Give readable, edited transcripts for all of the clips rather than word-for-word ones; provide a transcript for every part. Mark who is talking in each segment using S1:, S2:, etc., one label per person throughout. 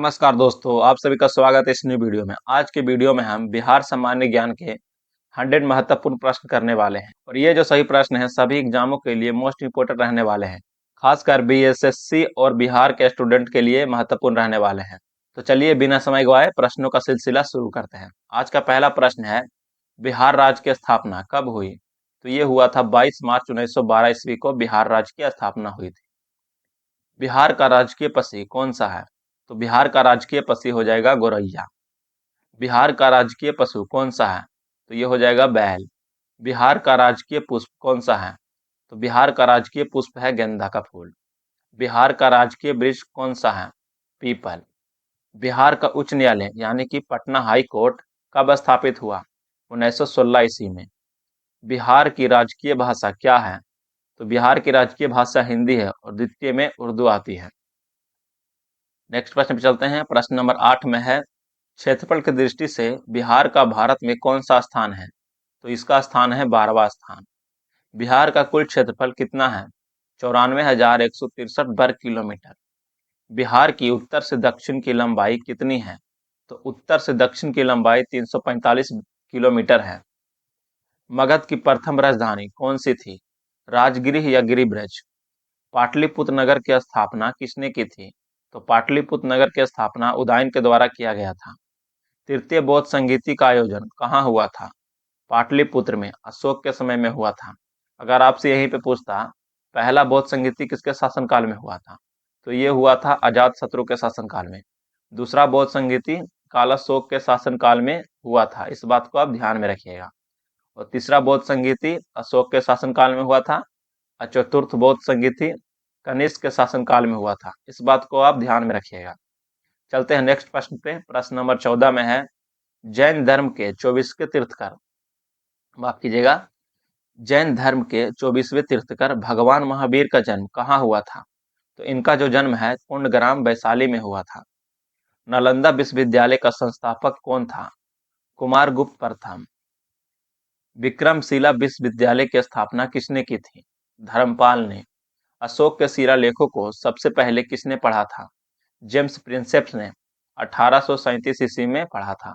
S1: नमस्कार दोस्तों, आप सभी का स्वागत है इस न्यू वीडियो में। आज के वीडियो में हम बिहार सामान्य ज्ञान के 100 महत्वपूर्ण प्रश्न करने वाले हैं और ये जो सही प्रश्न हैं सभी एग्जामों के लिए मोस्ट इंपोर्टेंट रहने वाले हैं। खासकर बीएसएससी और बिहार के स्टूडेंट के लिए महत्वपूर्ण रहने वाले हैं। तो चलिए बिना समय गवाए प्रश्नों का सिलसिला शुरू करते हैं। आज का पहला प्रश्न है, बिहार राज्य की स्थापना कब हुई? तो ये हुआ था 22 मार्च 1912 ईस्वी को बिहार राज्य की स्थापना हुई थी। बिहार का राजकीय पक्षी कौन सा है? तो बिहार का राजकीय पक्षी हो जाएगा गोरैया। बिहार का राजकीय पशु कौन सा है? तो ये हो जाएगा बैल। बिहार का राजकीय पुष्प कौन सा है? तो बिहार का राजकीय पुष्प है गेंदा का फूल। बिहार का राजकीय वृक्ष कौन सा है? पीपल। बिहार का उच्च न्यायालय यानी कि पटना हाई कोर्ट कब स्थापित हुआ? 1916 ईस्वी में। बिहार की राजकीय भाषा क्या है? तो बिहार की राजकीय भाषा हिंदी है और द्वितीय में उर्दू आती है। नेक्स्ट प्रश्न पे चलते हैं। प्रश्न नंबर 8 में है, क्षेत्रफल की दृष्टि से बिहार का भारत में कौन सा स्थान है? तो इसका स्थान है 12वां स्थान। बिहार का कुल क्षेत्रफल कितना है? 94,163 वर्ग किलोमीटर। बिहार की उत्तर से दक्षिण की लंबाई कितनी है? तो उत्तर से दक्षिण की लंबाई 345 किलोमीटर है। मगध की प्रथम राजधानी कौन सी थी? राजगृह या गिरिब्रज? पाटलिपुत्र नगर की स्थापना किसने की थी? तो पाटलिपुत्र नगर की स्थापना उदयन के द्वारा किया गया था। तृतीय बौद्ध संगीति का आयोजन कहाँ हुआ था? पाटलिपुत्र में अशोक के समय में हुआ था। अगर आपसे यहीं पे पूछता पहला बौद्ध संगीति किसके शासनकाल में हुआ था? तो ये हुआ था अजातशत्रु के शासनकाल में। दूसरा बौद्ध संगीति कालाशोक के शासनकाल में हुआ था, इस बात को आप ध्यान में रखिएगा। और तीसरा बौद्ध संगीति अशोक के शासनकाल में हुआ था और चतुर्थ बौद्ध संगीति कनिष्क के शासनकाल में हुआ था, इस बात को आप ध्यान में रखिएगा। चलते हैं नेक्स्ट प्रश्न पे। प्रश्न नंबर 14 में है, जैन धर्म के 24वें तीर्थकर, माफ कीजिएगा, जैन धर्म के 24वें तीर्थकर भगवान महावीर का जन्म कहाँ हुआ था? तो इनका जो जन्म है कुंडग्राम वैशाली में हुआ था। नालंदा विश्वविद्यालय का संस्थापक कौन था? कुमारगुप्त प्रथम। विक्रमशिला विश्वविद्यालय की स्थापना किसने की थी? धर्मपाल ने। अशोक के शिलालेखों को सबसे पहले किसने पढ़ा था? जेम्स प्रिंसेप्स ने 1837 ईस्वी में पढ़ा था।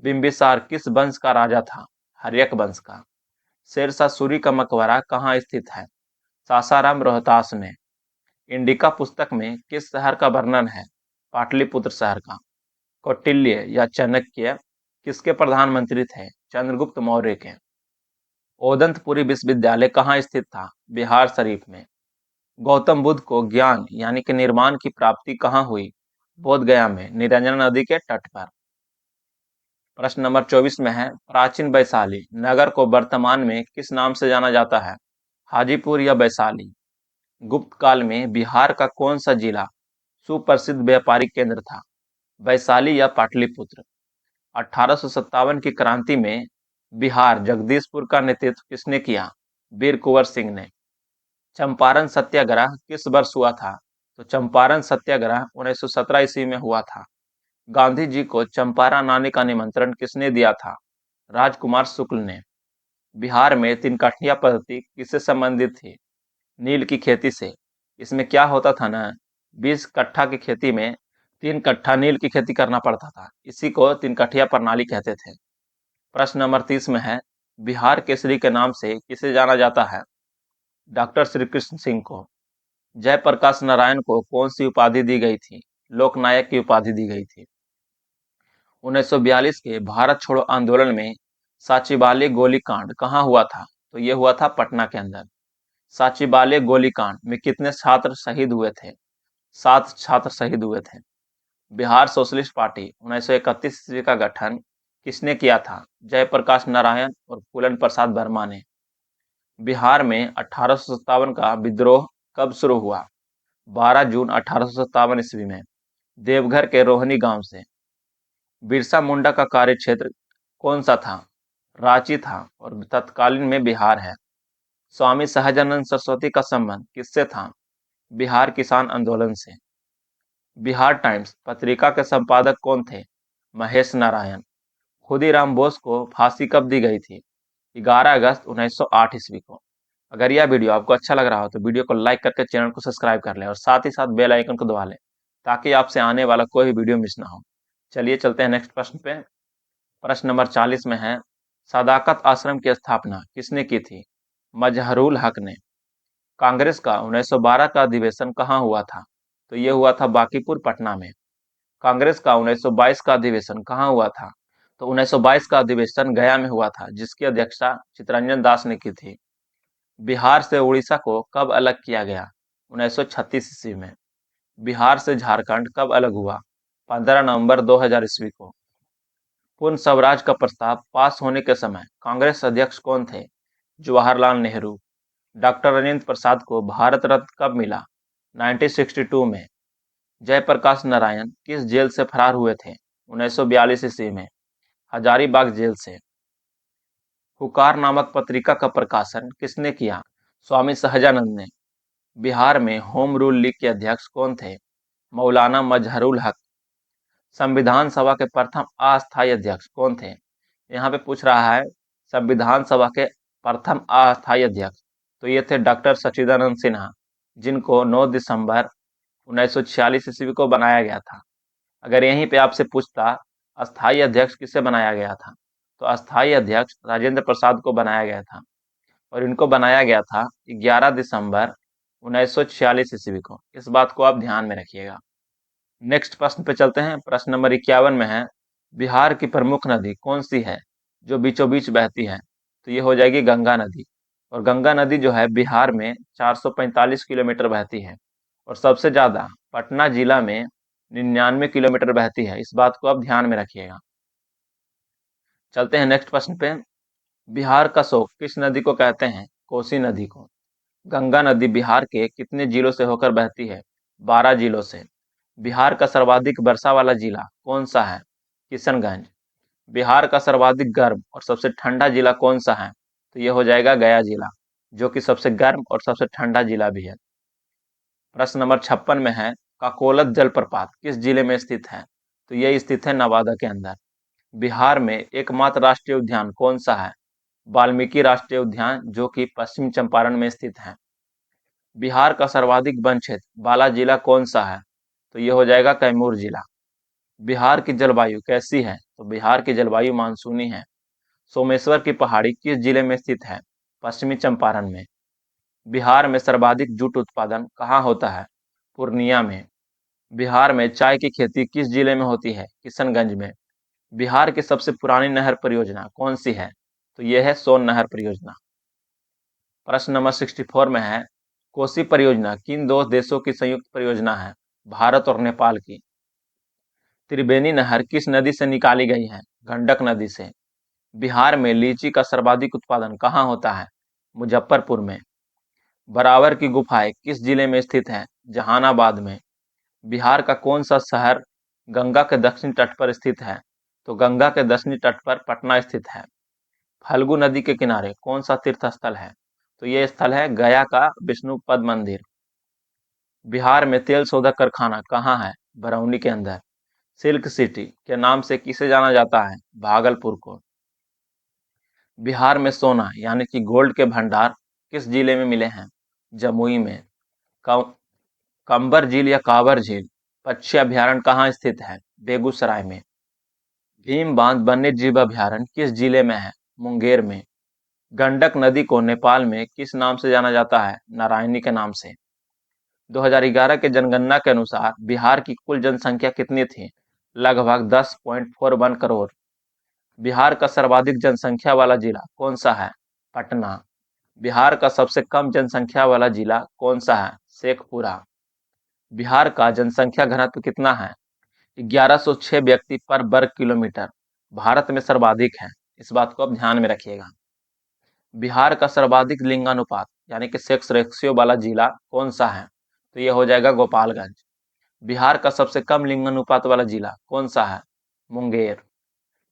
S1: बिंबिसार किस वंश का राजा था? हर्यक वंश का। शेरशाह सूरी का मकबरा कहाँ स्थित है? सासाराम रोहतास में। इंडिका पुस्तक में किस शहर का वर्णन है? पाटलिपुत्र शहर का। कौटिल्य या चाणक्य किसके प्रधानमंत्री थे? चंद्रगुप्त मौर्य के। ओदंतपुरी विश्वविद्यालय कहाँ स्थित था? बिहार शरीफ में। गौतम बुद्ध को ज्ञान यानी कि निर्माण की प्राप्ति कहाँ हुई? बोध गया में, निरंजना नदी के तट पर। प्रश्न नंबर 24 में है, प्राचीन वैशाली नगर को वर्तमान में किस नाम से जाना जाता है? हाजीपुर या वैशाली? गुप्त काल में बिहार का कौन सा जिला सुप्रसिद्ध व्यापारिक केंद्र था? वैशाली या पाटलिपुत्र? 1857 की क्रांति में बिहार जगदीशपुर का नेतृत्व किसने किया? वीर कुंवर सिंह ने। चंपारण सत्याग्रह किस वर्ष हुआ था? तो चंपारण सत्याग्रह 1917 ईस्वी में हुआ था। गांधी जी को चंपारण आने का निमंत्रण किसने दिया था? राजकुमार शुक्ल ने। बिहार में तीन कठिया पद्धति किससे संबंधित थी? नील की खेती से। इसमें क्या होता था ना, 20 कट्ठा की खेती में 3 कट्ठा नील की खेती करना पड़ता था, इसी को तीन कठिया प्रणाली कहते थे। प्रश्न नंबर 30 में है, बिहार केसरी के नाम से किसे जाना जाता है? डॉक्टर श्री कृष्ण सिंह को। जयप्रकाश नारायण को कौन सी उपाधि दी गई थी? लोकनायक की उपाधि दी गई थी। 1942 के भारत छोड़ो आंदोलन में साचिबाले गोलीकांड कहाँ हुआ था? तो ये हुआ था पटना के अंदर। साचिबाले गोलीकांड में कितने छात्र शहीद हुए थे? 7 छात्र शहीद हुए थे। बिहार सोशलिस्ट पार्टी 1931 ईस्वी का गठन किसने किया था? जयप्रकाश नारायण और फूलन प्रसाद वर्मा ने। बिहार में 1857 का विद्रोह कब शुरू हुआ? 12 जून 1857 ईस्वी में, देवघर के रोहनी गांव से। बिरसा मुंडा का कार्यक्षेत्र कौन सा था? रांची था और तत्कालीन में बिहार है। स्वामी सहजानंद सरस्वती का संबंध किससे था? बिहार किसान आंदोलन से। बिहार टाइम्स पत्रिका के संपादक कौन थे? महेश नारायण। खुदीराम बोस को फांसी कब दी गई थी? 11 अगस्त 1908 ईस्वी को। अगर यह वीडियो आपको अच्छा लग रहा हो तो वीडियो को लाइक करके चैनल को सब्सक्राइब कर लें और साथ ही साथ बेल आइकन को दबा लें ताकि आपसे आने वाला कोई भी वीडियो मिस ना हो। चलिए चलते हैं नेक्स्ट प्रश्न पे। प्रश्न नंबर 40 में है, सदाकत आश्रम की स्थापना किसने की थी? मजहरुल हक ने। कांग्रेस का 1912 का अधिवेशन कहाँ हुआ था? तो ये हुआ था बांकीपुर पटना में। कांग्रेस का 1922 का अधिवेशन कहाँ हुआ था? तो 1922 का अधिवेशन गया में हुआ था, जिसकी अध्यक्षता चित्तरंजन दास ने की थी। बिहार से उड़ीसा को कब अलग किया गया? 1936 ईस्वी में। बिहार से झारखंड कब अलग हुआ? 15 नवंबर 2000 ईस्वी को। पूर्ण स्वराज का प्रस्ताव पास होने के समय कांग्रेस अध्यक्ष कौन थे? जवाहरलाल नेहरू। डॉक्टर राजेंद्र प्रसाद को भारत रत्न कब मिला? 1962 में। जयप्रकाश नारायण किस जेल से फरार हुए थे? 1942 ईस्वी में। हजारीबाग जेल से। हुकार नामक पत्रिका का प्रकाशन किसने किया? स्वामी सहजानंद ने। बिहार में होम रूल लीग के अध्यक्ष कौन थे? मौलाना मजहरुल हक। संविधान सभा के प्रथम अस्थायी अध्यक्ष कौन थे? यहाँ पे पूछ रहा है संविधान सभा के प्रथम अस्थायी अध्यक्ष, तो ये थे डॉक्टर सच्चिदानंद सिन्हा, जिनको 9 दिसंबर 1946 ईस्वी को बनाया गया था। अगर यहीं पे आपसे पूछता अस्थायी अध्यक्ष किसे बनाया गया था, तो अस्थायी अध्यक्ष राजेंद्र प्रसाद को बनाया गया था, और इनको बनाया गया था 11 दिसंबर 1946 ईस्वी को। इस बात को आप ध्यान में रखिएगा। नेक्स्ट प्रश्न पे चलते हैं। प्रश्न नंबर 51 में है, बिहार की प्रमुख नदी कौन सी है जो बीचों बीच बहती है? तो ये हो जाएगी गंगा नदी। और गंगा नदी जो है बिहार में 445 किलोमीटर बहती है, और सबसे ज्यादा पटना जिला में 99 किलोमीटर बहती है। इस बात को आप ध्यान में रखिएगा। चलते हैं नेक्स्ट प्रश्न पे। बिहार का शोक किस नदी को कहते हैं? कोसी नदी को। गंगा नदी बिहार के कितने जिलों से होकर बहती है? 12 जिलों से। बिहार का सर्वाधिक वर्षा वाला जिला कौन सा है? किशनगंज। बिहार का सर्वाधिक गर्म और सबसे ठंडा जिला कौन सा है? तो ये हो जाएगा गया जिला, जो कि सबसे गर्म और सबसे ठंडा जिला भी है। प्रश्न नंबर 56 में है, काकोलत जलप्रपात किस जिले में स्थित है? तो ये स्थित है नवादा के अंदर। बिहार में एकमात्र राष्ट्रीय उद्यान कौन सा है? वाल्मीकि राष्ट्रीय उद्यान, जो कि पश्चिम चंपारण में स्थित है। बिहार का सर्वाधिक वन क्षेत्र वाला जिला कौन सा है? तो ये हो जाएगा कैमूर जिला। बिहार की जलवायु कैसी है? तो बिहार की जलवायु मानसूनी है। सोमेश्वर की पहाड़ी किस जिले में स्थित है? पश्चिमी चंपारण में। बिहार में सर्वाधिक जूट उत्पादन कहाँ होता है? पूर्णिया में। बिहार में चाय की खेती किस जिले में होती है? किशनगंज में। बिहार की सबसे पुरानी नहर परियोजना कौन सी है? तो यह है सोन नहर परियोजना। प्रश्न नंबर 64 में है, कोसी परियोजना किन दो देशों की संयुक्त परियोजना है? भारत और नेपाल की। त्रिवेणी नहर किस नदी से निकाली गई है? गंडक नदी से। बिहार में लीची का सर्वाधिक उत्पादन कहाँ होता है? मुजफ्फरपुर में। बराबर की गुफाएं किस जिले में स्थित है? जहानाबाद में। बिहार का कौन सा शहर गंगा के दक्षिणी तट पर स्थित है? तो गंगा के दक्षिणी तट पर पटना स्थित है। फल्गु नदी के किनारे कौन सा तीर्थ स्थल है? तो ये स्थल है गया का विष्णुपद मंदिर। बिहार में तेल शोधक कारखाना कहाँ है? बरौनी के अंदर। सिल्क सिटी के नाम से किसे जाना जाता है? भागलपुर को। बिहार में सोना यानी कि गोल्ड के भंडार किस जिले में मिले हैं? जमुई में। कं- कंबर झील या कांवर झील पक्षी अभ्यारण्य कहाँ स्थित है? बेगूसराय में। भीम बांध वन्य जीव अभ्यारण्य किस जिले में है? मुंगेर में। गंडक नदी को नेपाल में किस नाम से जाना जाता है? नारायणी के नाम से। 2011 के जनगणना के अनुसार बिहार की कुल जनसंख्या कितनी थी? लगभग 10.41 करोड़। बिहार का सर्वाधिक जनसंख्या वाला जिला कौन सा है? पटना। बिहार का सबसे कम जनसंख्या वाला जिला कौन सा है? शेखपुरा। बिहार का जनसंख्या घनत्व कितना है? 1106 व्यक्ति पर वर्ग किलोमीटर। भारत में सर्वाधिक है। इस बात को आप ध्यान में रखिएगा। बिहार का सर्वाधिक लिंगानुपात यानी कि सेक्स रेशियो वाला जिला कौन सा है? तो ये हो जाएगा गोपालगंज। बिहार का सबसे कम लिंगानुपात वाला जिला कौन सा है? मुंगेर।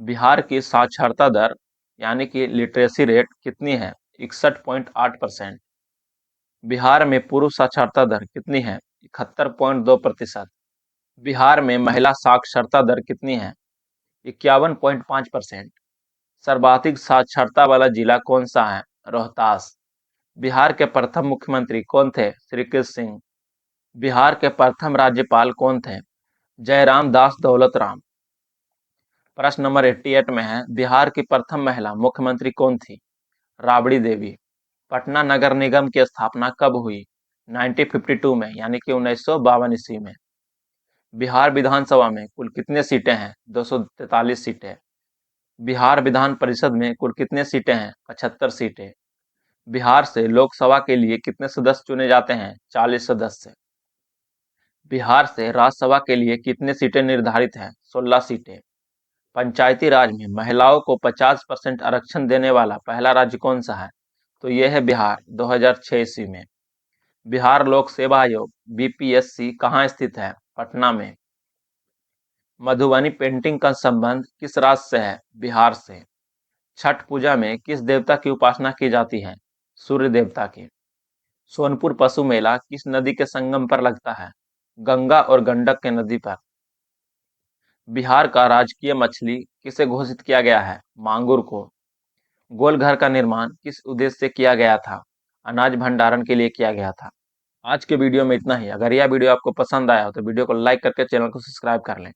S1: बिहार की साक्षरता दर यानी कि लिटरेसी रेट कितनी है? 61.8%। बिहार में पुरुष साक्षरता दर कितनी है? 71.2%। बिहार में महिला साक्षरता दर कितनी है? 51.5%। सर्वाधिक साक्षरता वाला जिला कौन सा है? रोहतास। बिहार के प्रथम मुख्यमंत्री कौन थे? श्री कृष्ण सिंह। बिहार के प्रथम राज्यपाल कौन थे? जयराम दास दौलत राम। प्रश्न नंबर 88 में है, बिहार की प्रथम महिला मुख्यमंत्री कौन थी? राबड़ी देवी। पटना नगर निगम की स्थापना कब हुई? 1952 में, यानी कि 1952 ईस्वी में। बिहार विधानसभा में कुल कितने सीटें हैं? 243 सीटें। बिहार विधान परिषद में कुल कितने सीटें हैं? 75 सीटें। बिहार से लोकसभा के लिए कितने सदस्य चुने जाते हैं? 40 सदस्य। बिहार से राज्यसभा के लिए कितने सीटें निर्धारित हैं? 16 सीटें। पंचायती राज में महिलाओं को 50% आरक्षण देने वाला पहला राज्य कौन सा है? तो यह है बिहार, 2006 ईस्वी में। बिहार लोक सेवा आयोग बीपीएससी कहाँ स्थित है? पटना में। मधुबनी पेंटिंग का संबंध किस राज्य से है? बिहार से। छठ पूजा में किस देवता की उपासना की जाती है? सूर्य देवता की। सोनपुर पशु मेला किस नदी के संगम पर लगता है? गंगा और गंडक के नदी पर। बिहार का राजकीय मछली किसे घोषित किया गया है? मांगुर को। गोल घर का निर्माण किस उद्देश्य से किया गया था? अनाज भंडारण के लिए किया गया था। आज के वीडियो में इतना ही। अगर यह वीडियो आपको पसंद आया हो तो वीडियो को लाइक करके चैनल को सब्सक्राइब कर लें।